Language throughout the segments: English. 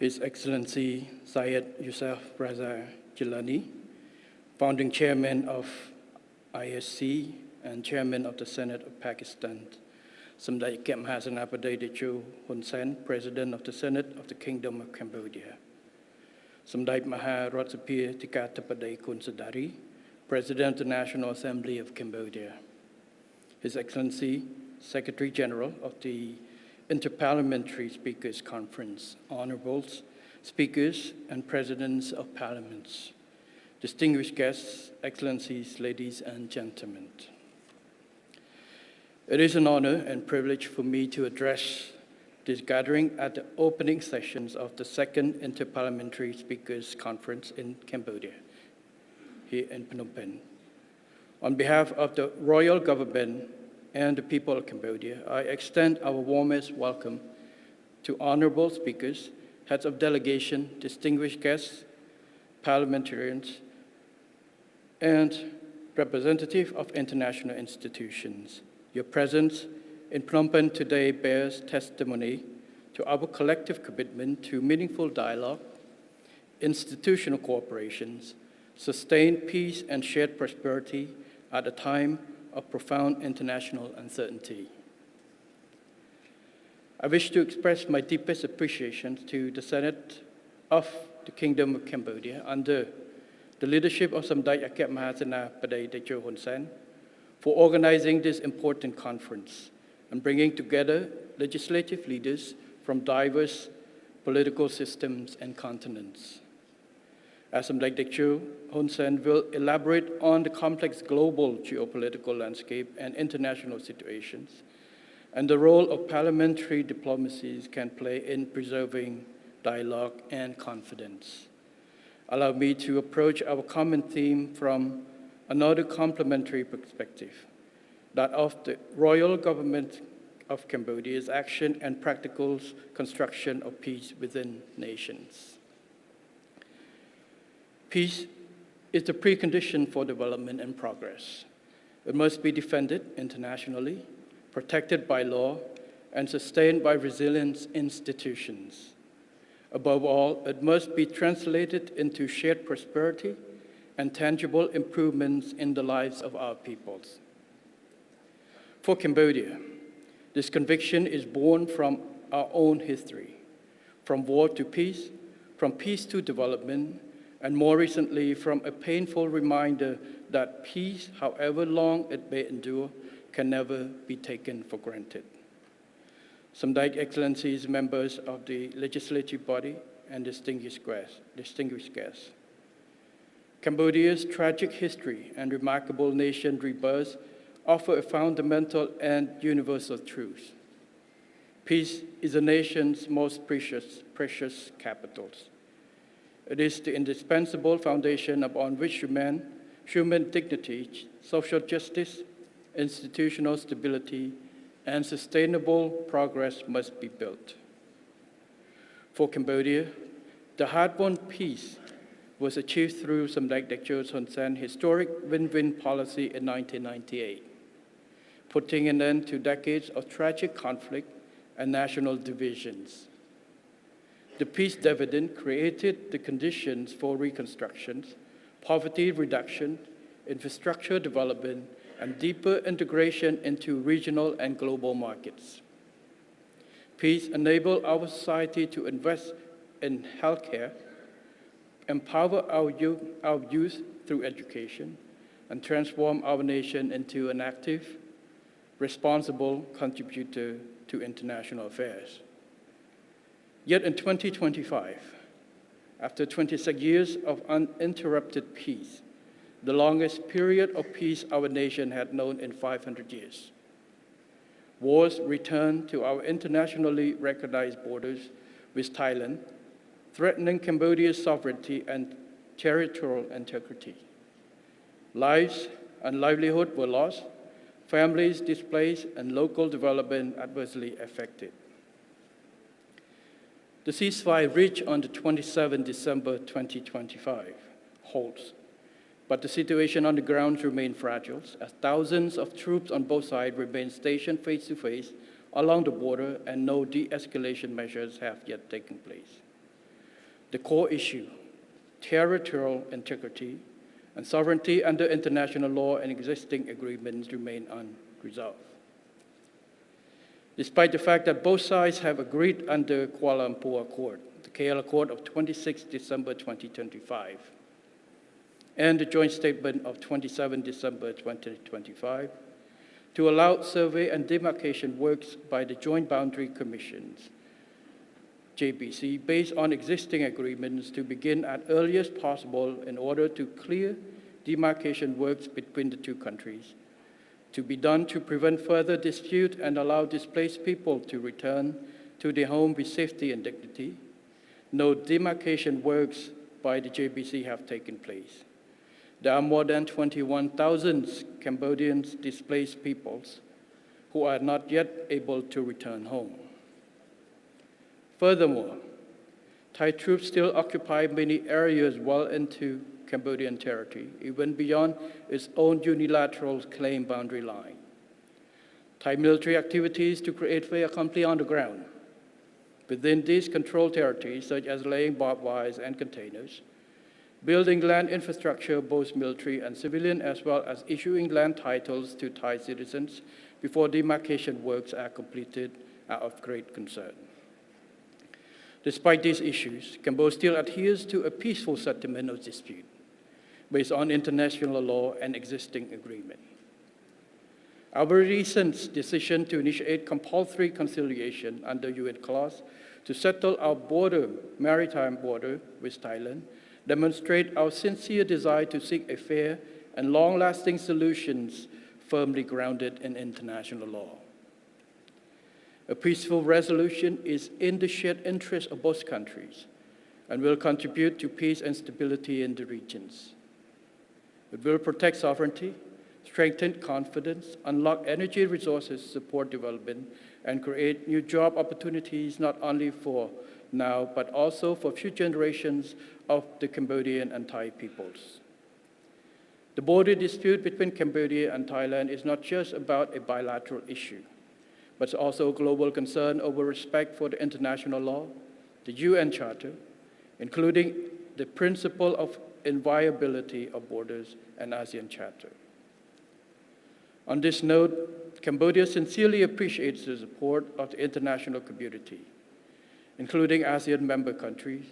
His Excellency Syed Yusuf Raza Gilani, founding chairman of ISC and chairman of the Senate of Pakistan, Samdech Kem Hasanapadei Dechu Hun Sen, President of the Senate of the Kingdom of Cambodia, Samdech Maha Rotsapir Tikatapadei Kun Sadari, President of the National Assembly of Cambodia, His Excellency Secretary General of the Interparliamentary Speakers Conference, honorables, speakers, and presidents of parliaments, distinguished guests, excellencies, ladies and gentlemen. It is an honor and privilege for me to address this gathering at the opening sessions of the second Interparliamentary Speakers Conference in Cambodia, here in Phnom Penh. On behalf of the Royal Government and the people of Cambodia, I extend our warmest welcome to honorable speakers, heads of delegation, distinguished guests, parliamentarians, and representatives of international institutions. Your presence in Phnom Penh today bears testimony to our collective commitment to meaningful dialogue, institutional cooperations, sustained peace and shared prosperity at a time of profound international uncertainty. I wish to express my deepest appreciation to the Senate of the Kingdom of Cambodia under the leadership of Samdech Akep Mahasana Padei Techo Hun Sen for organizing this important conference and bringing together legislative leaders from diverse political systems and continents. As Samdech Techo Hun Sen will elaborate on the complex global geopolitical landscape and international situations, and the role of parliamentary diplomacies can play in preserving dialogue and confidence. Allow me to approach our common theme from another complementary perspective, that of the Royal Government of Cambodia's action and practical construction of peace within nations. Peace is the precondition for development and progress. It must be defended internationally, protected by law, and sustained by resilient institutions. Above all, it must be translated into shared prosperity and tangible improvements in the lives of our peoples. For Cambodia, this conviction is born from our own history, from war to peace, from peace to development, and more recently, from a painful reminder that peace, however long it may endure, can never be taken for granted. Samdech Excellencies, members of the legislative body, and distinguished guests. Cambodia's tragic history and remarkable nation rebirth offer a fundamental and universal truth. Peace is a nation's most precious capitals. It is the indispensable foundation upon which human dignity, social justice, institutional stability, and sustainable progress must be built. For Cambodia, the hard-won peace was achieved through Samdech Techo Hun Sen's historic win-win policy in 1998, putting an end to decades of tragic conflict and national divisions. The peace dividend created the conditions for reconstruction, poverty reduction, infrastructure development, and deeper integration into regional and global markets. Peace enabled our society to invest in healthcare, empower our youth through education, and transform our nation into an active, responsible contributor to international affairs. Yet in 2025, after 26 years of uninterrupted peace, the longest period of peace our nation had known in 500 years, wars returned to our internationally recognized borders with Thailand, threatening Cambodia's sovereignty and territorial integrity. Lives and livelihood were lost, families displaced, and local development adversely affected. The ceasefire reached on the 27th December 2025 holds, but the situation on the ground remains fragile as thousands of troops on both sides remain stationed face to face along the border and no de-escalation measures have yet taken place. The core issue, territorial integrity and sovereignty under international law and existing agreements remain unresolved. Despite the fact that both sides have agreed under Kuala Lumpur Accord, the KL Accord of 26 December 2025, and the joint statement of 27 December 2025, to allow survey and demarcation works by the Joint Boundary Commissions, JBC, based on existing agreements to begin at earliest possible in order to clear demarcation works between the two countries, to be done to prevent further dispute and allow displaced people to return to their home with safety and dignity. No demarcation works by the JBC have taken place. There are more than 21,000 Cambodian displaced peoples who are not yet able to return home. Furthermore, Thai troops still occupy many areas well into Cambodian territory, even beyond its own unilateral claim boundary line. Thai military activities to create fait accompli on the ground within these controlled territories, such as laying barbed wires and containers, building land infrastructure, both military and civilian, as well as issuing land titles to Thai citizens before demarcation works are completed, are of great concern. Despite these issues, Cambodia still adheres to a peaceful settlement of dispute based on international law and existing agreement. Our recent decision to initiate compulsory conciliation under UN clause to settle our maritime border with Thailand demonstrate our sincere desire to seek a fair and long-lasting solutions firmly grounded in international law. A peaceful resolution is in the shared interest of both countries and will contribute to peace and stability in the regions. It will protect sovereignty, strengthen confidence, unlock energy resources, support development, and create new job opportunities not only for now, but also for future generations of the Cambodian and Thai peoples. The border dispute between Cambodia and Thailand is not just about a bilateral issue, but also a global concern over respect for the international law, the UN Charter, including the principle of inviolability of borders and ASEAN Charter. On this note, Cambodia sincerely appreciates the support of the international community, including ASEAN member countries,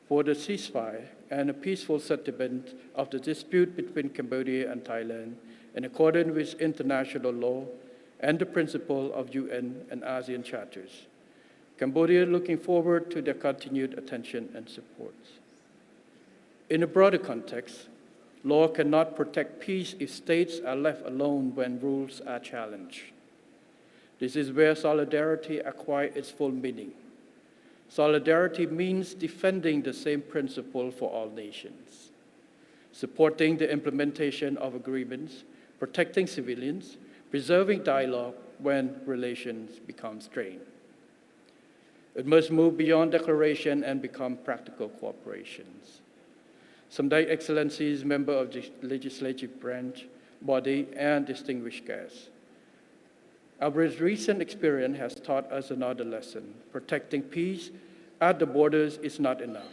for the ceasefire and a peaceful settlement of the dispute between Cambodia and Thailand in accordance with international law and the principle of UN and ASEAN charters. Cambodia is looking forward to their continued attention and support. In a broader context, law cannot protect peace if states are left alone when rules are challenged. This is where solidarity acquires its full meaning. Solidarity means defending the same principle for all nations, supporting the implementation of agreements, protecting civilians, preserving dialogue when relations become strained. It must move beyond declaration and become practical cooperations. Samdai Excellencies, member of the legislative branch, body, and distinguished guests. Our recent experience has taught us another lesson. Protecting peace at the borders is not enough.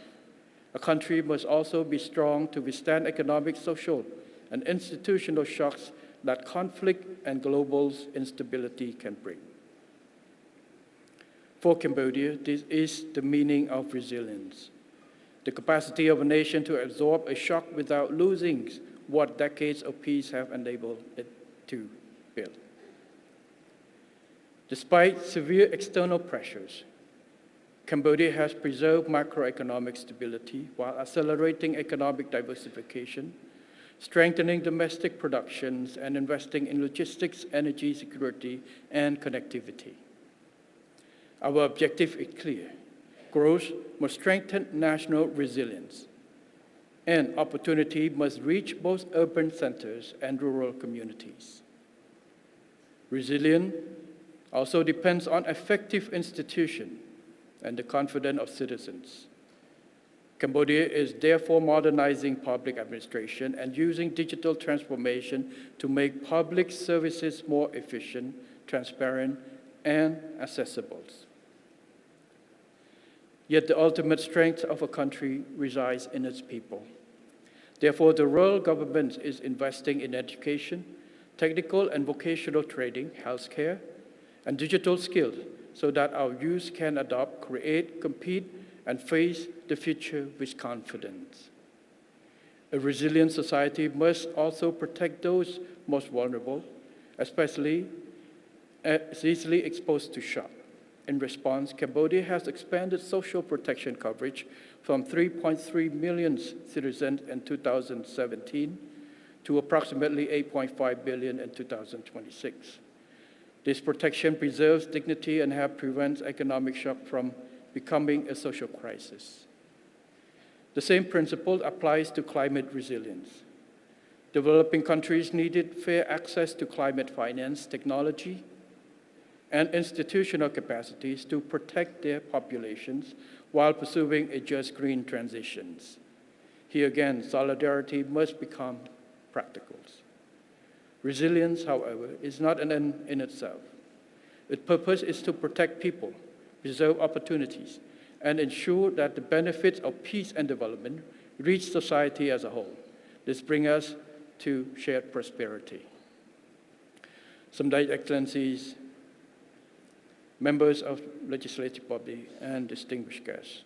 A country must also be strong to withstand economic, social, and institutional shocks that conflict and global instability can bring. For Cambodia, this is the meaning of resilience, the capacity of a nation to absorb a shock without losing what decades of peace have enabled it to build. Despite severe external pressures, Cambodia has preserved macroeconomic stability while accelerating economic diversification, strengthening domestic productions, and investing in logistics, energy security, and connectivity. Our objective is clear. Growth must strengthen national resilience, and opportunity must reach both urban centers and rural communities. Resilience also depends on effective institutions and the confidence of citizens. Cambodia is therefore modernizing public administration and using digital transformation to make public services more efficient, transparent, and accessible. Yet the ultimate strength of a country resides in its people. Therefore, the rural government is investing in education, technical and vocational training, healthcare, and digital skills so that our youth can adopt, create, compete, and face the future with confidence. A resilient society must also protect those most vulnerable, especially easily exposed to shock. In response, Cambodia has expanded social protection coverage from 3.3 million citizens in 2017 to approximately 8.5 billion in 2026. This protection preserves dignity and helps prevent economic shock from becoming a social crisis. The same principle applies to climate resilience. Developing countries needed fair access to climate finance, technology, and institutional capacities to protect their populations while pursuing a just green transition. Here again, solidarity must become practical. Resilience, however, is not an end in itself. Its purpose is to protect people, preserve opportunities, and ensure that the benefits of peace and development reach society as a whole. This brings us to shared prosperity. Some Excellencies, members of legislative body, and distinguished guests.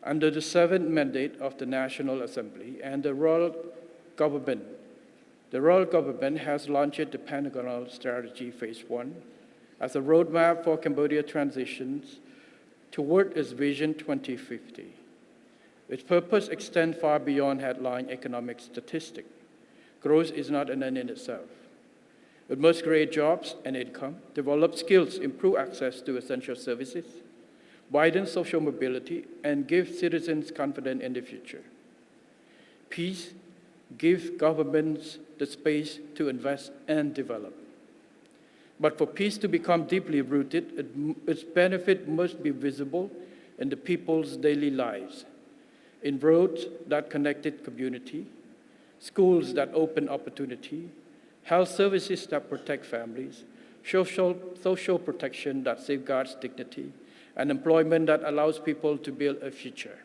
Under the seventh mandate of the National Assembly and the Royal Government has launched the Pentagonal Strategy Phase 1 as a roadmap for Cambodia transitions toward its Vision 2050. Its purpose extends far beyond headline economic statistics. Growth is not an end in itself. It must create jobs and income, develop skills, improve access to essential services, widen social mobility, and give citizens confidence in the future. Peace gives governments the space to invest and develop. But for peace to become deeply rooted, its benefit must be visible in the people's daily lives, in roads that connected community, schools that open opportunity, health services that protect families, social protection that safeguards dignity, and employment that allows people to build a future.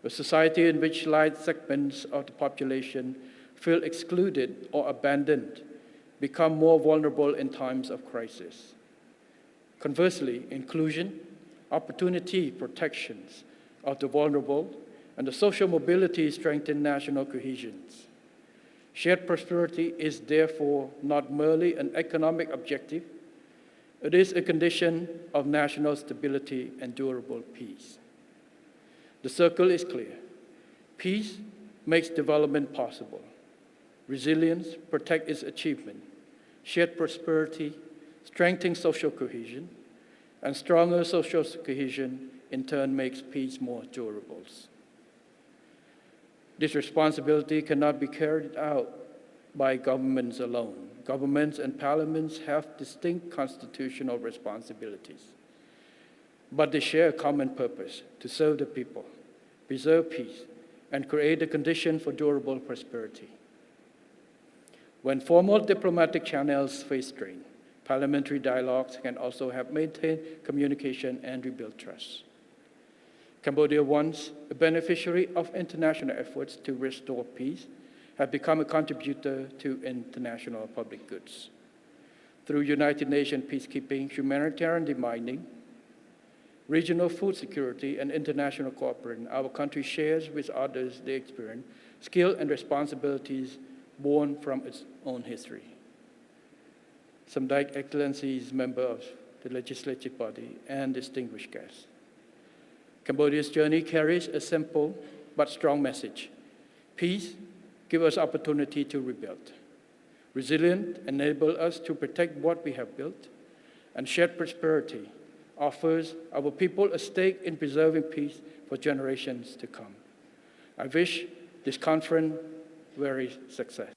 A society in which large segments of the population feel excluded or abandoned become more vulnerable in times of crisis. Conversely, inclusion, opportunity, protections of the vulnerable, and the social mobility strengthen national cohesion. Shared prosperity is therefore not merely an economic objective, it is a condition of national stability and durable peace. The circle is clear. Peace makes development possible. Resilience protects its achievement. Shared prosperity strengthens social cohesion, and stronger social cohesion in turn makes peace more durable. This responsibility cannot be carried out by governments alone. Governments and parliaments have distinct constitutional responsibilities, but they share a common purpose: to serve the people, preserve peace, and create a condition for durable prosperity. When formal diplomatic channels face strain, parliamentary dialogues can also help maintain communication and rebuild trust. Cambodia, once a beneficiary of international efforts to restore peace, has become a contributor to international public goods. Through United Nations peacekeeping, humanitarian demining, regional food security, and international cooperation, our country shares with others the experience, skill, and responsibilities born from its own history. Some Excellencies, members of the legislative body, and distinguished guests. Cambodia's journey carries a simple but strong message. Peace gives us opportunity to rebuild. Resilience enables us to protect what we have built, and shared prosperity offers our people a stake in preserving peace for generations to come. I wish this conference very success.